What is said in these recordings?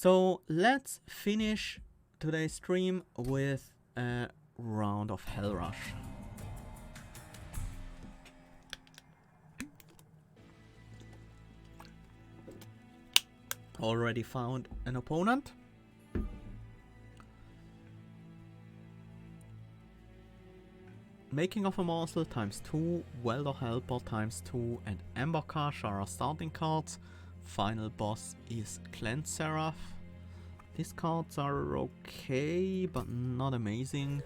So let's finish today's stream with a round of Hell Rush. Already found an opponent. Making of a Morsel ×2, Welder Helper ×2, and Ember Cache are our starting cards. Final boss is Cleanse Seraph. These cards are okay, but not amazing.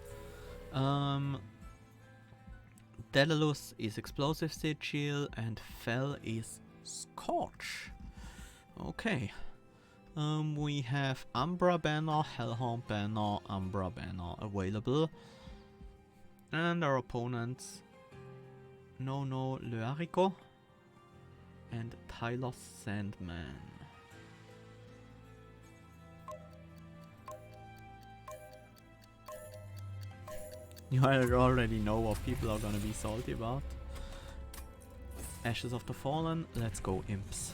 Daedalus is Explosive Sigil, and Fel is Scorch. Okay. We have Umbra banner, Hellhorned banner, Umbra banner available. And our opponents No Learico and Tyler Sandman. You already know what people are gonna be salty about. Ashes of the Fallen, let's go Imps.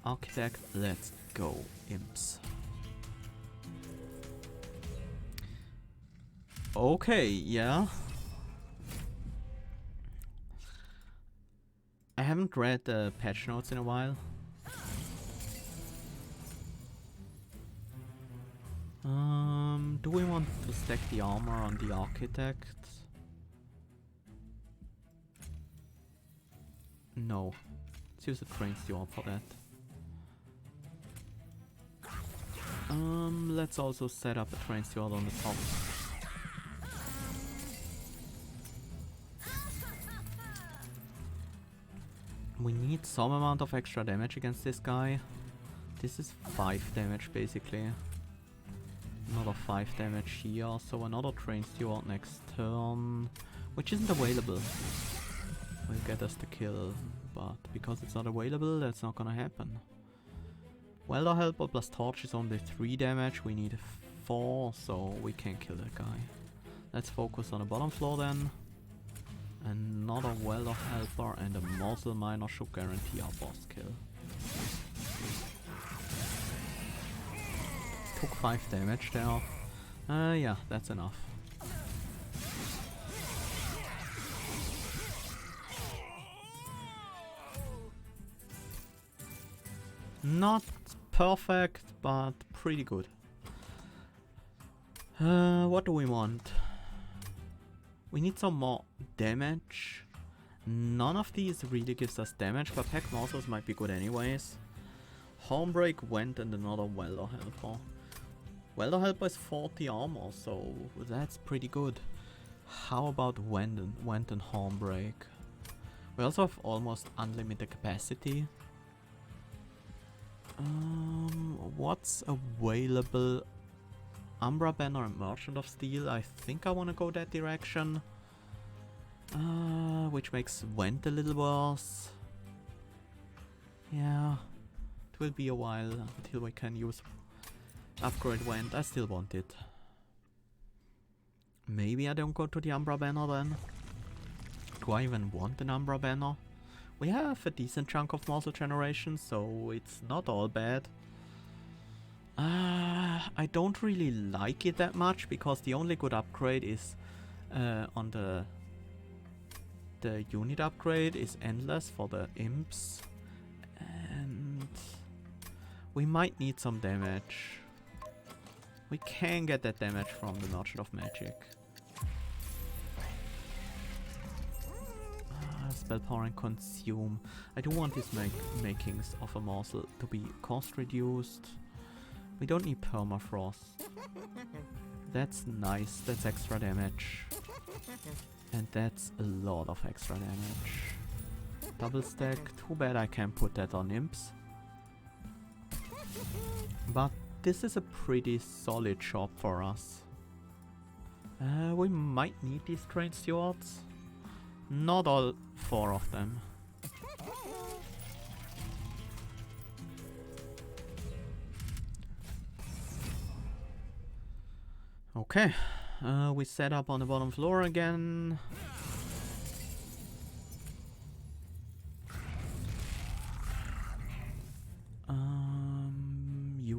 Architect, let's go Imps. Okay, yeah. I haven't read the patch notes in a while. Do we want to stack the armor on the Architect? No. Let's use a Train Steward for that. Let's also set up a Train Steward on the top. We need some amount of extra damage against this guy. This is 5 damage basically. Another 5 damage here, so another Train Steward next turn, which isn't available. Will get us the kill, but because it's not available, that's not gonna happen. Welder Helper plus Torch is only 3 damage, we need 4, so we can't kill that guy. Let's focus on the bottom floor then. Another Welder Helper and a Morsel Miner should guarantee our boss kill. Took 5 damage there. Yeah, that's enough. Not perfect, but pretty good. What do we want? We need some more damage. None of these really gives us damage, but Heck Morsels might be good anyways. Hornbreak went and another Welder Helper. Welder Helper is 40 armor, so that's pretty good. How about Went and Hornbreak? We also have almost unlimited capacity. What's available? Umbra banner and Merchant of Steel. I think I want to go that direction. Which makes Went a little worse. Yeah, it will be a while until we can use upgrade Went. I still want it. Maybe I don't go to the Umbra banner then. Do I even want an Umbra banner? We have a decent chunk of Morsel generation, so it's not all bad. I don't really like it that much because the only good upgrade is on the unit upgrade is Endless for the Imps, and we might need some damage. We can get that damage from the Merchant of Magic. Spell Power and Consume. I do want these makings of a Morsel to be cost reduced. We don't need Permafrost. That's nice, that's extra damage. And that's a lot of extra damage. Double stack, too bad I can't put that on Imps. But this is a pretty solid shop for us. We might need these Train Stewards. Not all 4 of them. Okay, we set up on the bottom floor again.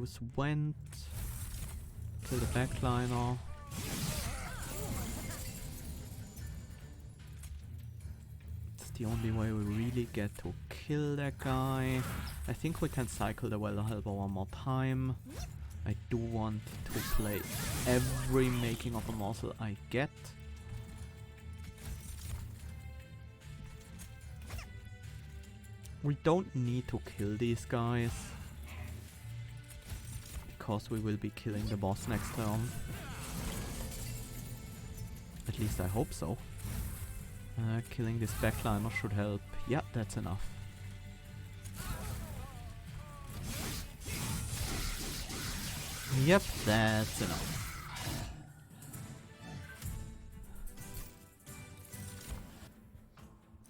use Vent. Kill the backliner. It's the only way we really get to kill that guy. I think we can cycle the Welder Helper one more time. I do want to play every making of a morsel I get. We don't need to kill these guys, because we will be killing the boss next turn. At least I hope so. Killing this backliner should help. Yeah, that's enough. Yep, that's enough.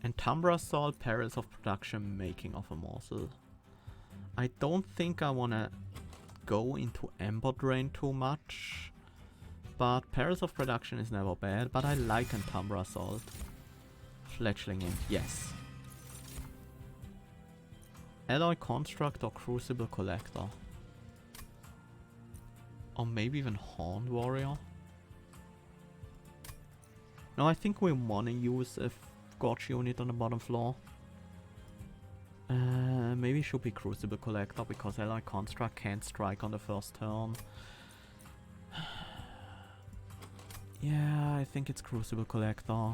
And Umbra Salt, Perils of Production, Making of a Morsel. I don't think I wanna go into Ember Drain too much, but Perils of Production is never bad, but I like an Umbra Salt. Fledgling Imp, yes. Alloy Construct or Crucible Collector. Or maybe even Horned Warrior. No, I think we wanna use a Gorge unit on the bottom floor. Maybe it should be Crucible Collector, because Alloy Construct can't strike on the first turn. Yeah, I think it's Crucible Collector.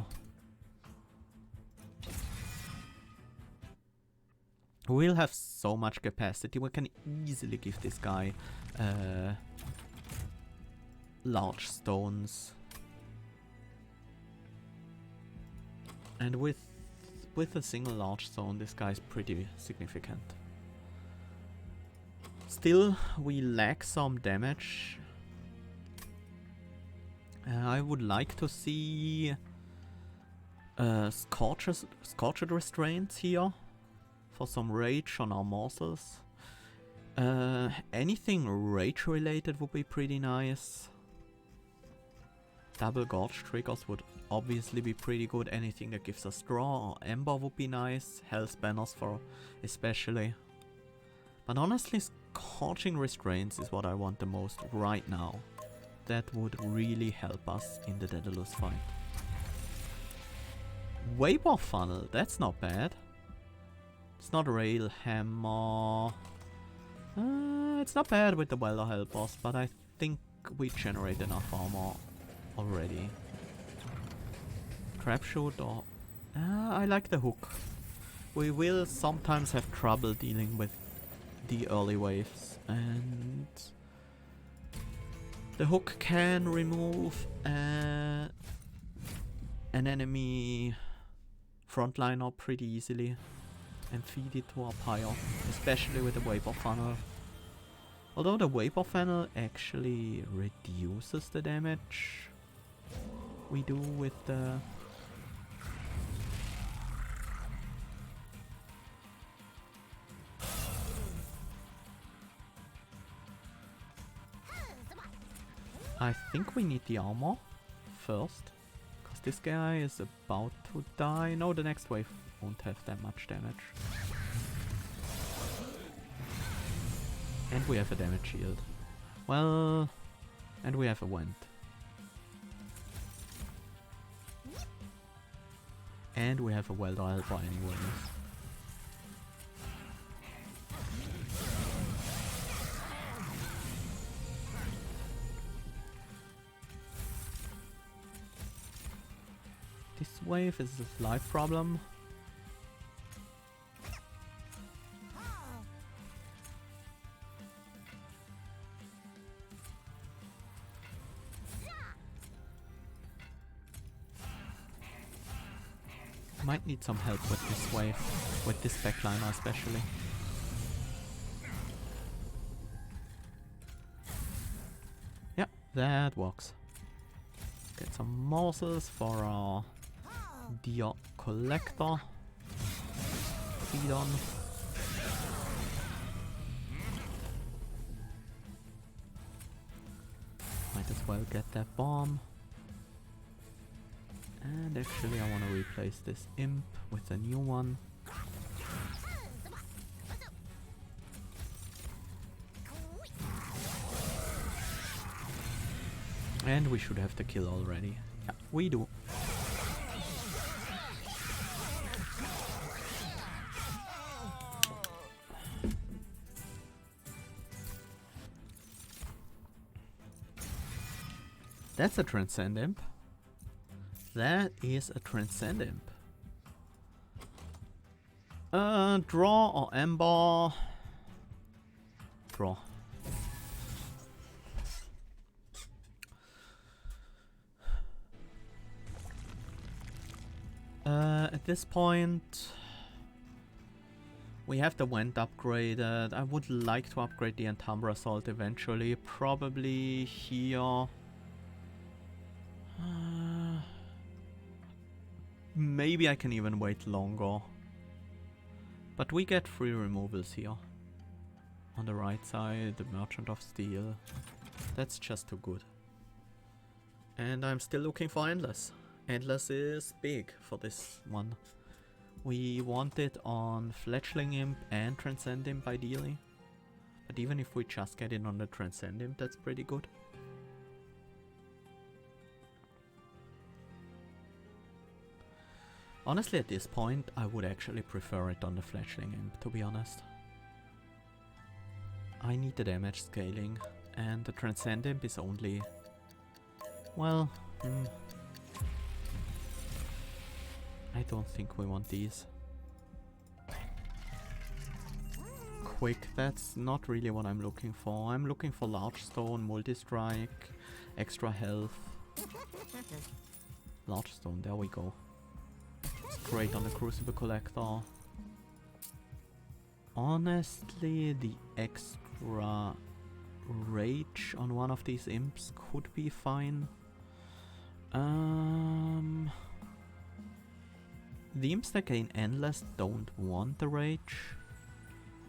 We'll have so much capacity, we can easily give this guy large stones. And with a single large stone, this guy is pretty significant. Still, we lack some damage. I would like to see Scorched Restraints here for some rage on our morsels. Anything rage related would be pretty nice. Double Gorge triggers would obviously be pretty good. Anything that gives us draw or ember would be nice. Hell's Banners for especially. But honestly, Scorching Restraints is what I want the most right now. That would really help us in the Daedalus fight. Vapor Funnel, that's not bad. It's not Rail Hammer. It's not bad with the Welder Helpers, but I think we generate enough armor already. Trap Shoot or... I like the hook. We will sometimes have trouble dealing with the early waves, and the hook can remove an enemy frontliner pretty easily and feed it to our pyre, especially with the Vapor Funnel. Although the Vapor Funnel actually reduces the damage we do with the... I think we need the armor first, because this guy is about to die. No, the next wave won't have that much damage. And we have a damage shield. Well, and we have a Vent. And we have a Welder Helper anyways. This wave is a life problem. Might need some help with this wave, with this backliner especially. Yeah, that works. Get some morsels for our Dia Collector. Feed on. Might as well get that bomb. And actually I want to replace this imp with a new one. And we should have the kill already. Yeah, we do. That's a Transcend Imp. That is a Transcend Imp. Draw or Ember? Draw. At this point, we have the Vent upgraded. I would like to upgrade the Umbra Assault eventually. Probably here. Maybe I can even wait longer. But we get 3 removals here. On the right side, the Merchant of Steel. That's just too good. And I'm still looking for Endless. Endless is big for this one. We want it on Fledgling Imp and Transcend Imp ideally. But even if we just get it on the Transcend Imp, that's pretty good. Honestly, at this point, I would actually prefer it on the Fledgling Imp, to be honest. I need the damage scaling, and the Transcend Imp is only... well... I don't think we want these. Quick, that's not really what I'm looking for. I'm looking for Large Stone, Multi-Strike, extra health. Large Stone, there we go. It's great on the Crucible Collector. Honestly, the extra rage on one of these imps could be fine. The imps that gain Endless don't want the rage.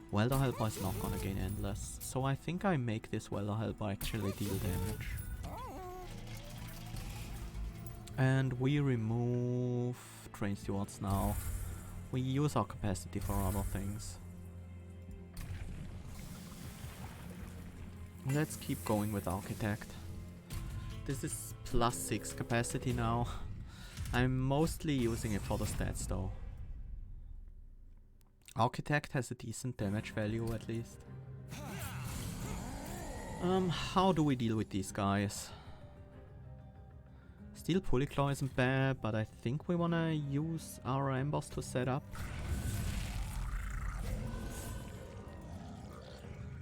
Welder Helper is not gonna gain Endless, so I think I make this Welder Helper actually deal damage. And we remove Train Stewards now. We use our capacity for other things. Let's keep going with Architect. This is +6 capacity now. I'm mostly using it for the stats though. Architect has a decent damage value at least. How do we deal with these guys? Steel Pulley Claw isn't bad, but I think we wanna use our Embers to set up.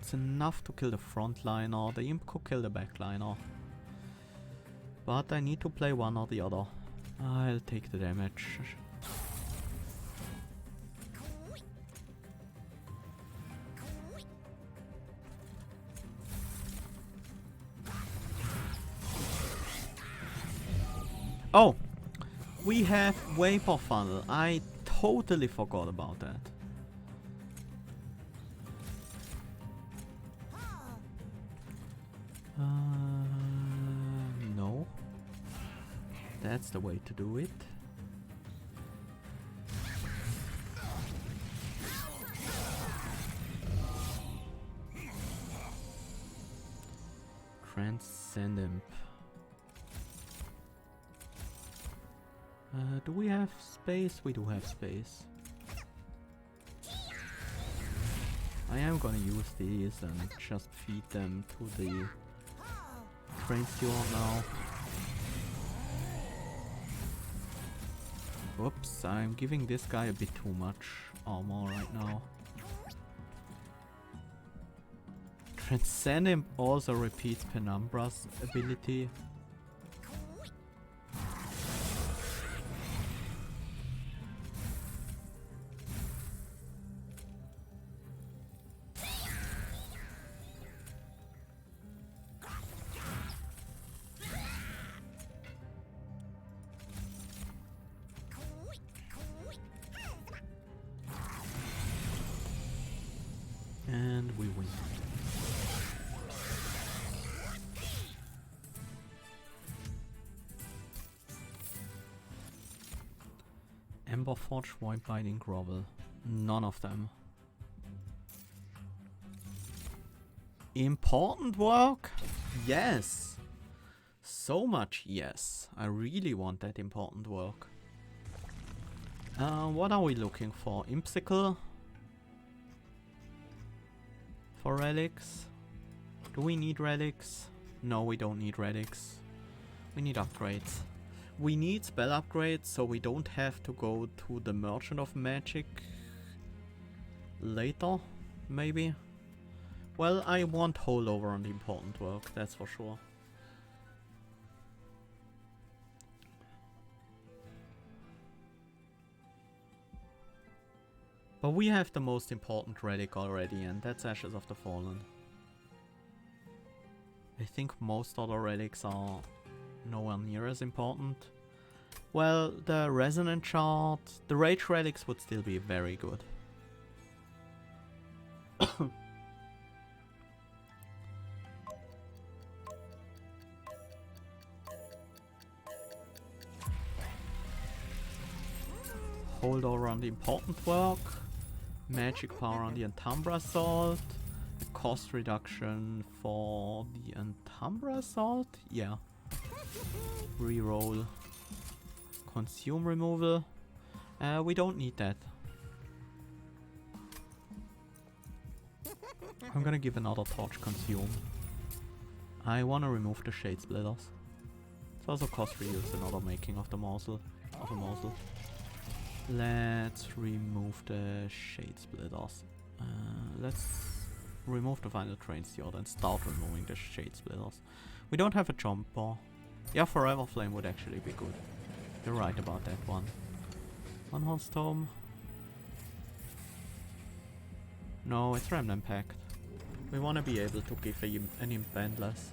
It's enough to kill the frontliner. The Imp could kill the backliner. But I need to play one or the other. I'll take the damage. Oh! We have Vapor Funnel. I totally forgot about that. No. That's the way to do it. Transcend Imp. Do we have space? We do have space. I am gonna use these and just feed them to the Train Steward now. Whoops, I'm giving this guy a bit too much armor right now. Transcend Imp also repeats Penumbra's ability. And we win. Emberforge, Void Binding, Grovel. None of them. Important work? Yes! So much, yes. I really want that important work. What are we looking for? Impsicle? For relics? Do we need relics? No, we don't need relics. We need upgrades. We need spell upgrades so we don't have to go to the Merchant of Magic later, maybe? Well, I want holdover on the important work, that's for sure. But we have the most important relic already, and that's Ashes of the Fallen. I think most other relics are nowhere near as important. Well, the Resonant Shard, the Rage relics would still be very good. Hold over on the important work. Magic power on the Umbra Salt. A cost reduction for the Umbra Salt? Yeah. Reroll. Consume removal. We don't need that. I'm gonna give another torch consume. I wanna remove the shade splitters. It's also cost reduce another making of the morsel. Of a morsel. Let's remove the shade splitters. Let's remove the final train steward and start removing the shade splitters. We don't have a jumper. Yeah, Forever Flame would actually be good. You're right about that one. One Horse Tome. No, it's Remnant Pact. We want to be able to give an Imp Endless.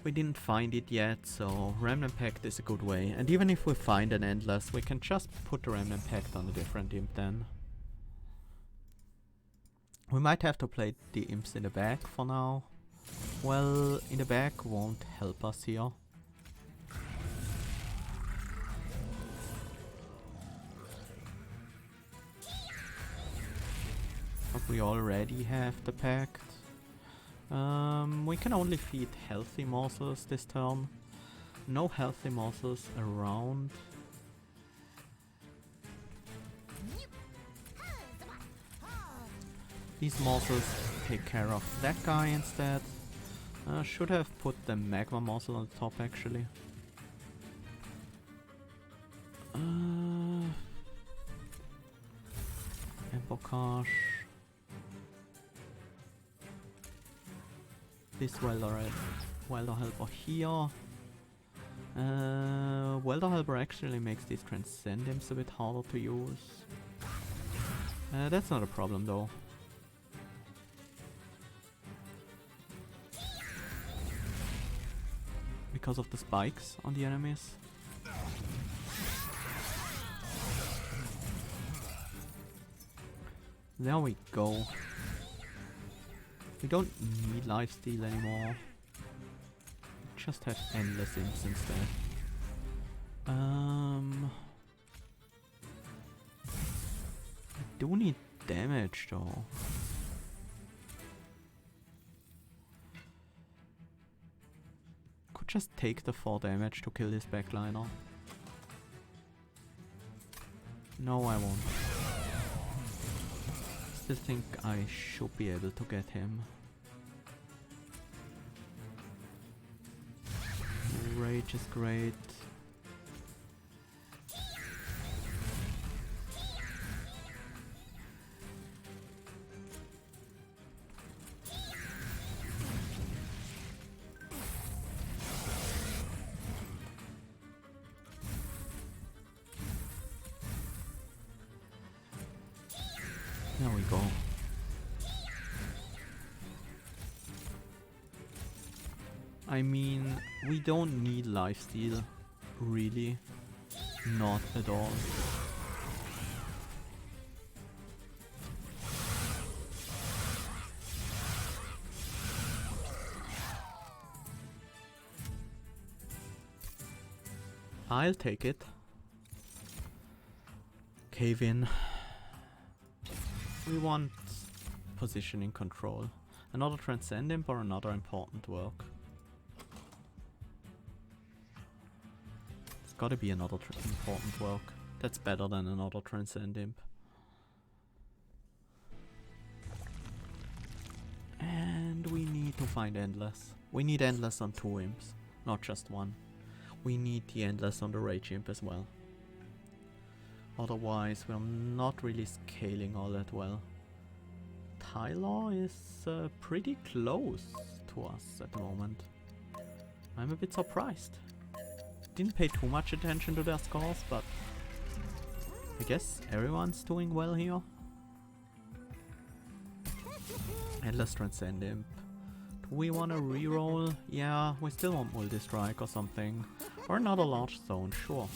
We didn't find it yet, so Remnant Pact is a good way. And even if we find an Endless, we can just put the Remnant Pact on a different Imp then. We might have to play the Imps in the back for now. Well, in the back won't help us here. But we already have the Pact. We can only feed healthy morsels this turn. No healthy morsels around. These morsels take care of that guy instead. Should have put the magma morsel on the top actually. Embocage. This welder helper here. Welder helper actually makes these transcend imps a bit harder to use. That's not a problem though. Because of the spikes on the enemies. There we go. We don't need lifesteal anymore. Just have endless imps instead. I do need damage though. Could just take the 4 damage to kill this backliner. No, I won't. Still think I should be able to get him. Rage is great. There we go. I mean, we don't need lifesteal, really. Not at all. I'll take it. Cave in. We want positioning control. Another Transcend Imp or another important work. gotta be another important work. That's better than another Transcend Imp. And we need to find Endless. We need Endless on 2 imps, not just 1. We need the Endless on the Rage Imp as well. Otherwise we're not really scaling all that well. Tyler is pretty close to us at the moment. I'm a bit surprised. Didn't pay too much attention to their scores, but I guess everyone's doing well here. Endless Transcend Imp. Do we want to reroll? Yeah, we still want multi-strike or something. Or another large zone, sure.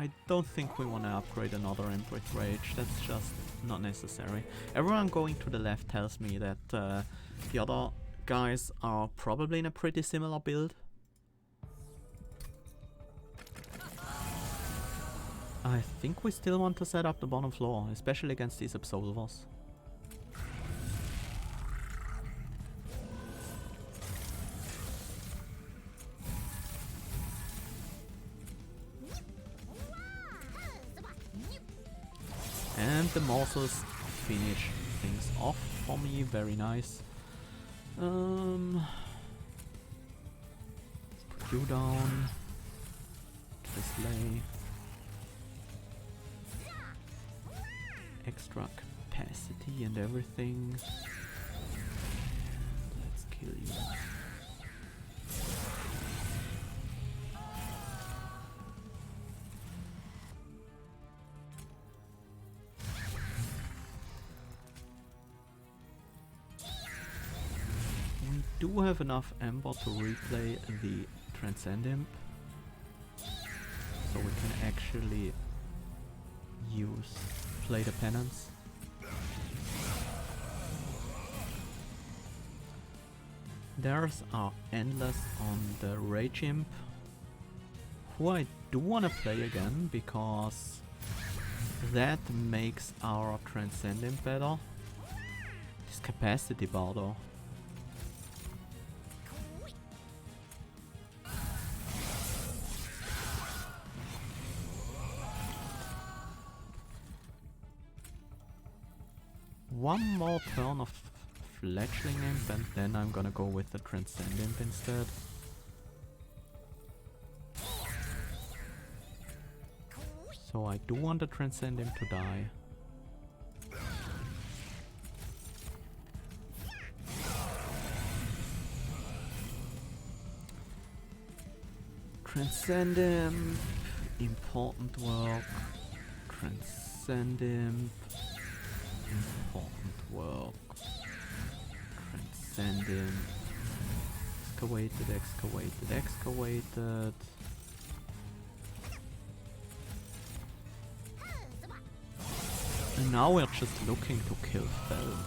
I don't think we want to upgrade another imp with Rage, that's just not necessary. Everyone going to the left tells me that the other guys are probably in a pretty similar build. I think we still want to set up the bottom floor, especially against these Absolvers. And the morsels finish things off for me, very nice. Put you down. Display. Extra capacity and everything. Let's kill you. We do have enough Ember to replay the Transcend Imp, so we can actually play the Penance. There's our Endless on the Rage Imp, who I do want to play again because that makes our Transcend Imp better. This capacity bar though. One more turn of Fledgling Imp and then I'm gonna go with the Transcend Imp instead. So I do want the Transcend Imp to die. Transcend Imp, important work. Transcend Imp. Important work. Transcend Imp. Excavated, excavated, excavated. And now we're just looking to kill Feld.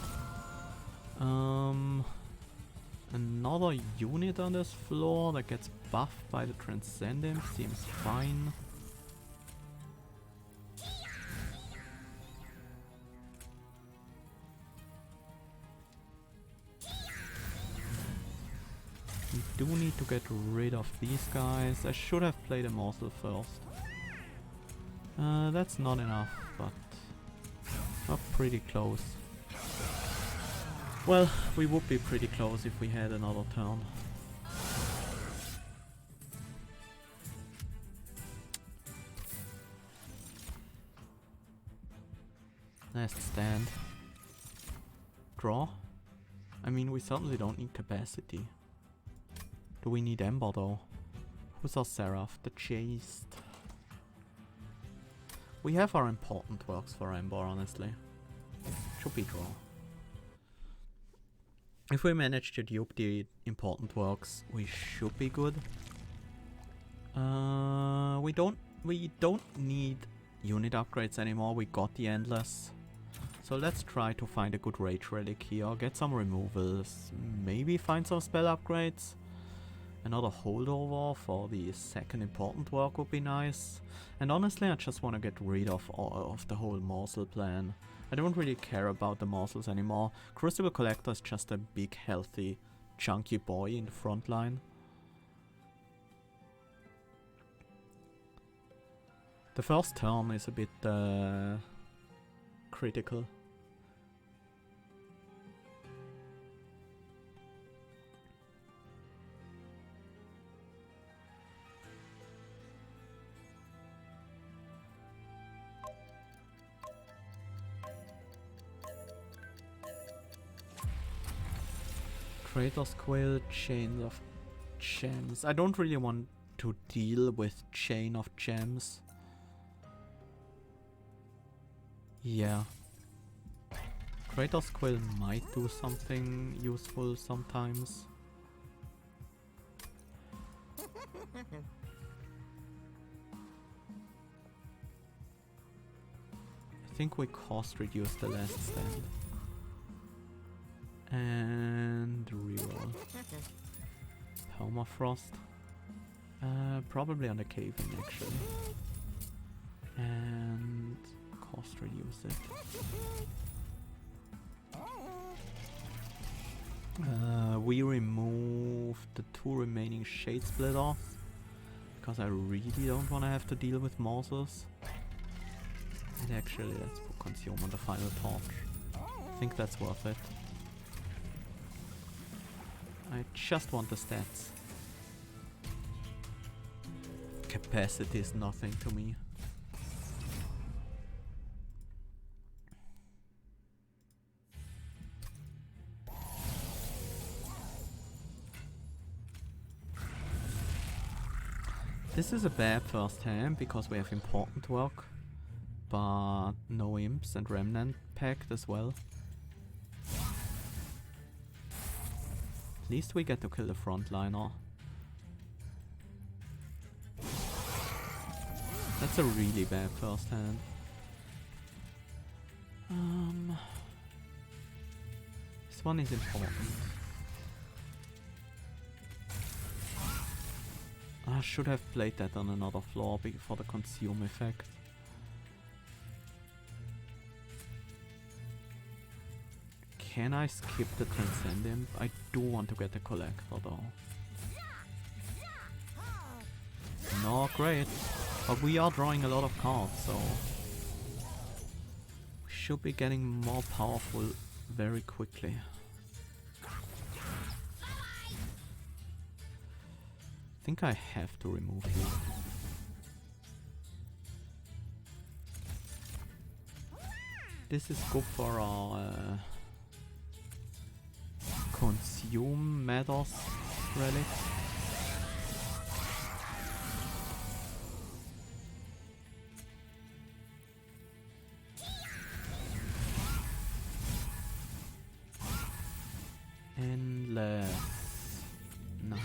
Another unit on this floor that gets buffed by the Transcend Imp seems fine. We do need to get rid of these guys. I should have played a morsel first. That's not enough, but we're pretty close. Well, we would be pretty close if we had another turn. Last stand. Draw? I mean, we certainly don't need capacity. Do we need Ember though? Who's our Seraph? The Chaste. We have our important works for Ember, honestly. Should be draw. If we manage to dupe the important works, we should be good. We don't need unit upgrades anymore. We got the Endless. So let's try to find a good Rage Relic here, get some removals, maybe find some spell upgrades. Another holdover for the second important work would be nice. And honestly, I just want to get rid of the whole morsel plan. I don't really care about the morsels anymore. Crucible Collector is just a big, healthy, chunky boy in the front line. The first turn is a bit critical. Kratos Quill, Chains of Gems. I don't really want to deal with Chain of Gems. Yeah. Kratos Quill might do something useful sometimes. I think we cost reduce the last stand. And reroll. Permafrost. Probably on the cave-in actually. And cost reduce it. We remove the 2 remaining Shade Splitters because I really don't want to have to deal with morsels. And actually, let's put Consume on the final torch. I think that's worth it. I just want the stats. Capacity is nothing to me. This is a bad first hand because we have important work, but no imps and remnant packed as well. At least we get to kill the frontliner. That's a really bad first hand. This one is important. I should have played that on another floor for the consume effect. Can I skip the Transcendent? I do want to get the Collector though. Not great, but we are drawing a lot of cards, so we should be getting more powerful very quickly. I think I have to remove you. This is good for our consume Matters relic. Endless. Nice.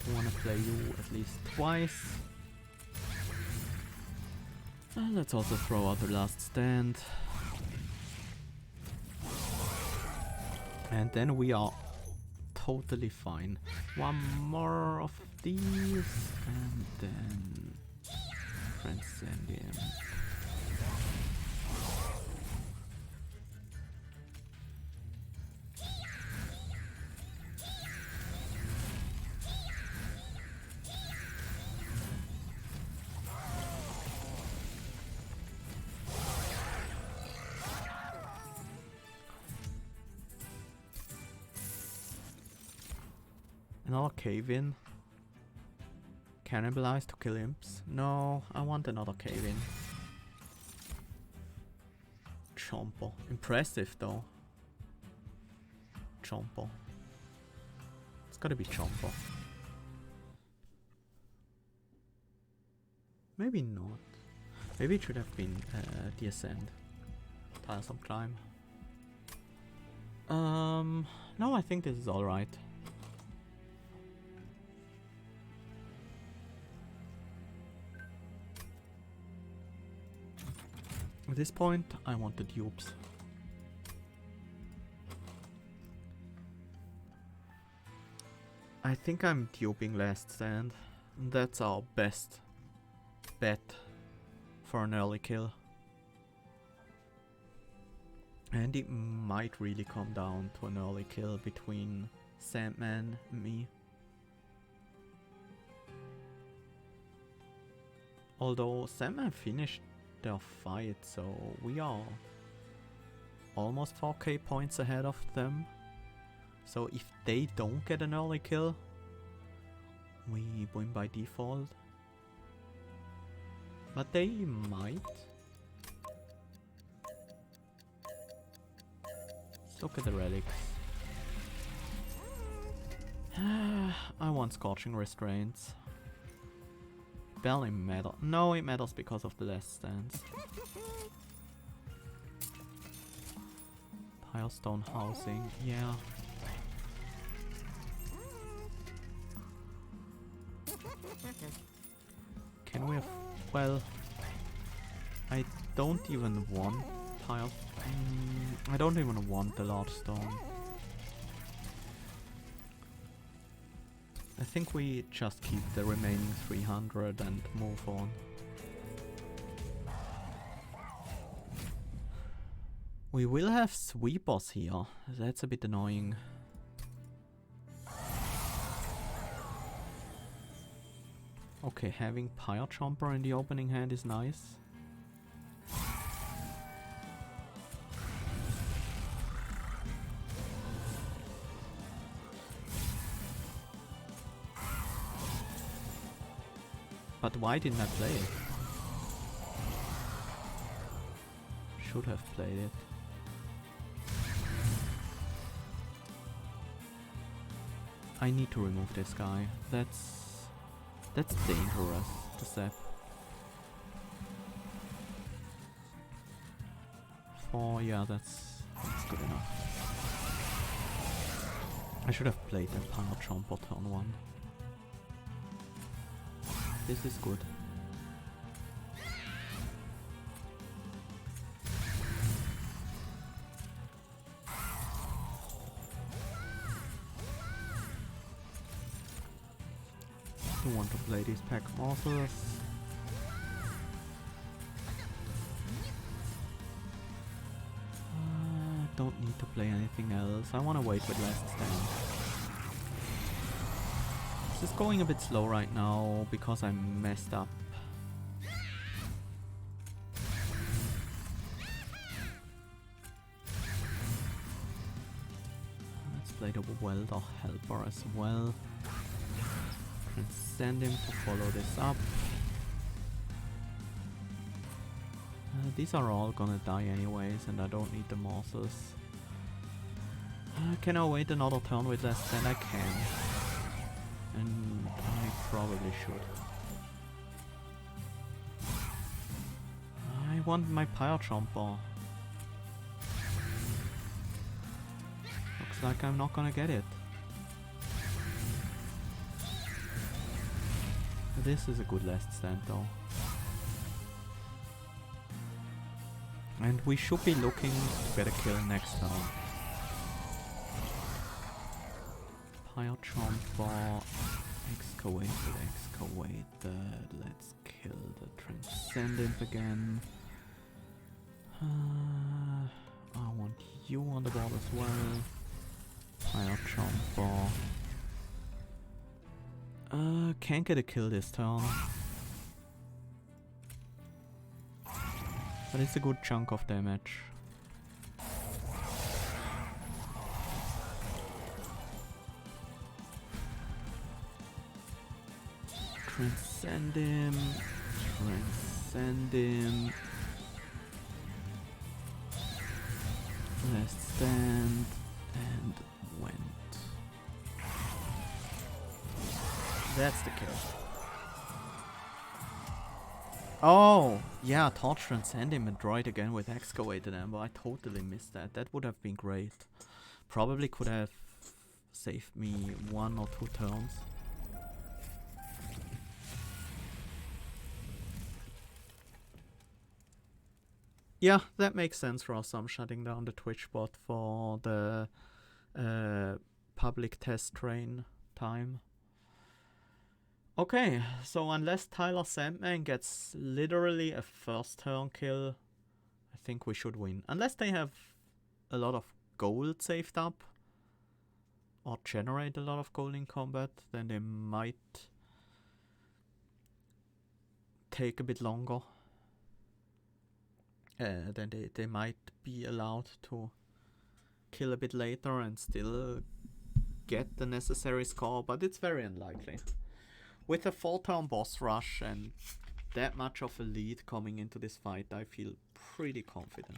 I wanna play you at least twice. Let's also throw out the last stand. And then we are totally fine. One more of these and then Transcendium. Another cave-in. Cannibalize to kill imps. No, I want another cave-in. Chomper. Impressive though. Chomper. It's gotta be Chomper. Maybe not. Maybe it should have been the Ascent. Tiresome climb. No, I think this is alright. At this point, I want the dupes. I think I'm duping Last Stand. That's our best bet for an early kill. And it might really come down to an early kill between Sandman and me. Although Sandman finished their fight, so we are almost 4k points ahead of them. So if they don't get an early kill, we win by default. But they might. Let's look at the relics. I want Scorching Restraints. Barely matter. No, it matters because of the last stance. Pilestone Housing, yeah. Can we have... well... I don't even want Pile... I don't even want the large stone. I think we just keep the remaining 300 and move on. We will have sweepers here. That's a bit annoying. Okay, having Pyre Jumper in the opening hand is nice. But why didn't I play it? Should have played it. I need to remove this guy. That's dangerous, the Zap. Yeah, that's good enough. I should have played Empire Jumper turn 1. This is good. Don't want to play these pack morsels. Don't need to play anything else. I want to wait with last stand. This is going a bit slow right now because I messed up. Let's play the Welder Helper as well. Transcend him to follow this up. These are all gonna die anyways, and I don't need the morsels. Can I wait another turn with less than I can? And I probably should. I want my Pyre Jumper. Looks like I'm not gonna get it. This is a good last stand though. And we should be looking to get a kill next turn. Pyre Jumper, excavated, let's kill the Transcendent again. I want you on the board as well. Pyre Jumper. Can't get a kill this turn. But it's a good chunk of damage. Transcend him. Transcend him. Last stand. And went. That's the kill. Oh, yeah, Torch Transcend him and Droid again with Excavated Amber. I totally missed that. That would have been great. Probably could have saved me 1 or 2 turns. Yeah, that makes sense, Ross. I'm shutting down the Twitch bot for the public test train time. Okay, so unless Tyler Sandman gets literally a first turn kill, I think we should win. Unless they have a lot of gold saved up or generate a lot of gold in combat, then they might take a bit longer. Then they might be allowed to kill a bit later and still get the necessary score, but it's very unlikely. With a 4-turn boss rush and that much of a lead coming into this fight, I feel pretty confident.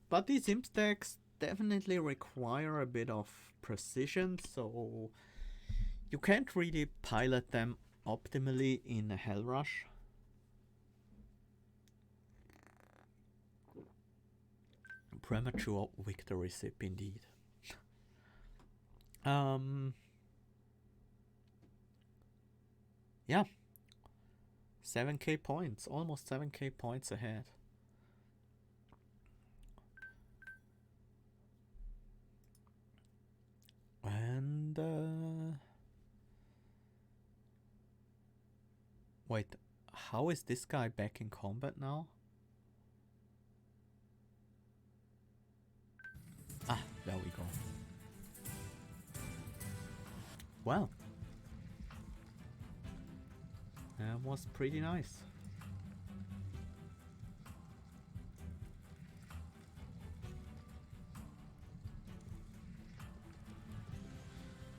But these imp stacks definitely require a bit of precision, so you can't really pilot them optimally in a Hell Rush. Premature victory sip indeed. Yeah. 7k points, almost 7k points ahead. And wait, how is this guy back in combat now? Ah, there we go. Well, that was pretty nice.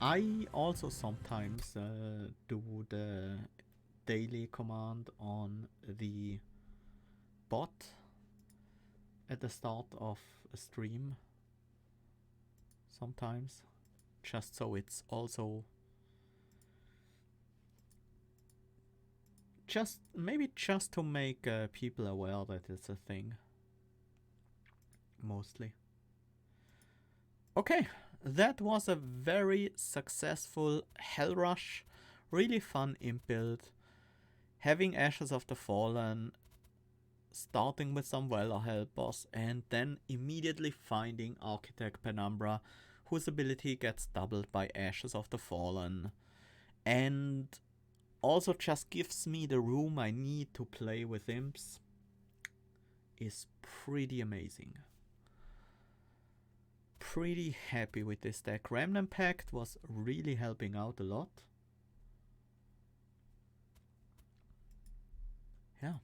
I also sometimes do the daily command on the bot at the start of a stream. Sometimes, just so it's also maybe just to make people aware that it's a thing. Mostly. Okay, that was a very successful Hell Rush. Really fun imp build. Having Ashes of the Fallen, starting with some Valor helpers, and then immediately finding Architect Penumbra, whose ability gets doubled by Ashes of the Fallen. And also just gives me the room I need to play with imps. Is pretty amazing. Pretty happy with this deck. Remnant Pact was really helping out a lot. Yeah.